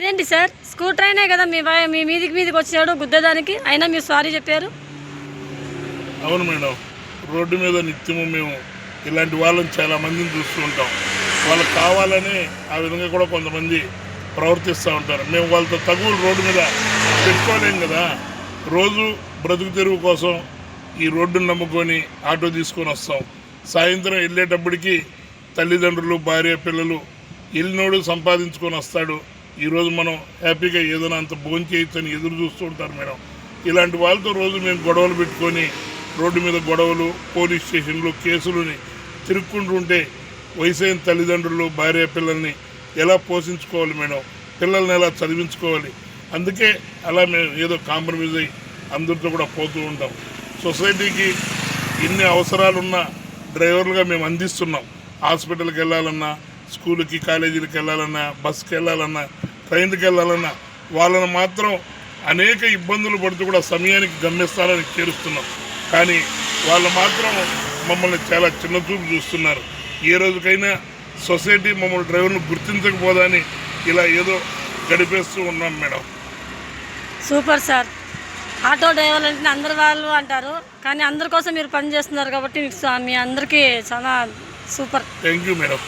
ఇదేంటి sir scooter అయినా కదా మీ మీదికి వచ్చాడు గుద్దేదానికి అయినా మీరు సారీ చెప్పారు. అవును మేడం, రోడ్డు మీద నిత్యము మేము ఇలాంటి వాళ్ళని చాలా మందిని చూస్తూ ఉంటాం. వాళ్ళకి కావాలని ఆ విధంగా కూడా కొంతమంది ప్రవర్తిస్తూ ఉంటారు. మేము వాళ్ళతో తగులు రోడ్డు మీద పెట్టుకోలేం కదా. రోజు బ్రతుకు తెరువు కోసం ఈ రోడ్డును నమ్ముకొని ఆటో తీసుకొని వస్తాం. సాయంత్రం వెళ్ళేటప్పటికి తల్లిదండ్రులు భార్య పిల్లలు వెళ్ళినోడు సంపాదించుకొని వస్తాడు. ఈరోజు మనం హ్యాపీగా ఏదైనా అంత భోజనం చేయొచ్చని ఎదురు చూస్తూ ఉంటారు మేడం. ఇలాంటి వాళ్ళతో రోజు మేము గొడవలు పెట్టుకొని రోడ్డు మీద గొడవలు, పోలీస్ స్టేషన్లు, కేసులని తిరుక్కుంటుంటే వయసైన తల్లిదండ్రులు భార్య పిల్లల్ని ఎలా పోషించుకోవాలి మేడం, పిల్లల్ని ఎలా చదివించుకోవాలి. అందుకే అలా మేము ఏదో కాంప్రమైజ్ అయ్యి అందరితో కూడా పోతూ ఉంటాం. సొసైటీకి ఎన్ని అవసరాలున్న డ్రైవర్లుగా మేము అందిస్తున్నాం. హాస్పిటల్కి వెళ్ళాలన్నా, స్కూల్కి కాలేజీలకు వెళ్ళాలన్నా, బస్కి వెళ్ళాలన్నా, ట్రైన్కి వెళ్ళాలన్నా వాళ్ళని మాత్రం అనేక ఇబ్బందులు పడుతూ కూడా సమయానికి గమ్యస్థానానికి చేరుస్తున్నాం. కానీ వాళ్ళు మాత్రం మమ్మల్ని చాలా చిన్న చూపు చూస్తున్నారు. ఏ రోజుకైనా సొసైటీ మమ్మల్ని డ్రైవర్ను గుర్తించకపోదని ఇలా ఏదో గడిపేస్తూ ఉన్నాం మేడం. Super sir. ఆటో డ్రైవర్లు అంటే అందరు వాళ్ళు అంటారు, కానీ అందరి కోసం మీరు పని చేస్తున్నారు కాబట్టి మీ అందరికీ చాలా సూపర్. Thank you madam.